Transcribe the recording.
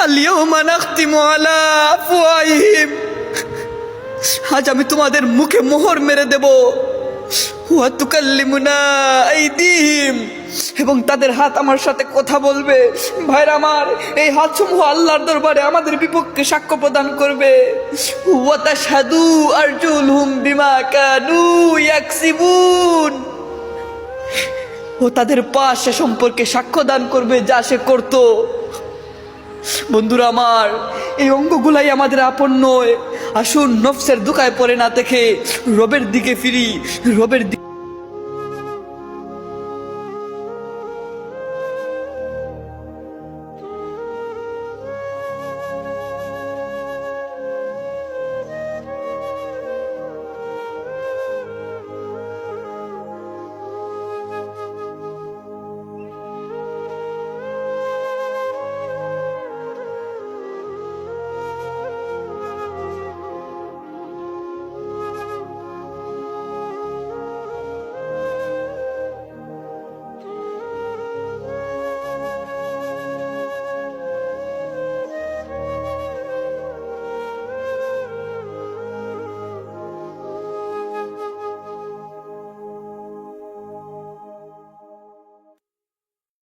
আল-ইয়াওমা নাখতিমু আলা আফওয়াহিহিম, আজ আমি তোমাদের মুখে মোহর মেরে দেব। ওয়া তুকাল্লিমুনা আইদিহিম, এবং তাদের হাত আমার সাথে কথা বলবে। ভাইরা আমার, এই হাতসমূহ আল্লাহর দরবারে আমাদের বিপক্ষে সাক্ষ্য প্রদান করবে। ওয়া তাশহাদু আরজুলহুম বিমা কানু ইয়াকসিবুন, ও তাদের পা সে সম্পর্কে সাক্ষ্য দান করবে যা সে করত। বন্ধুরা আমার, এই অঙ্গগুলাই আমাদের আপন নয়। আসুন নফসের দুকায় পড়ে না থেকে রবের দিকে ফিরি, রবের দিকে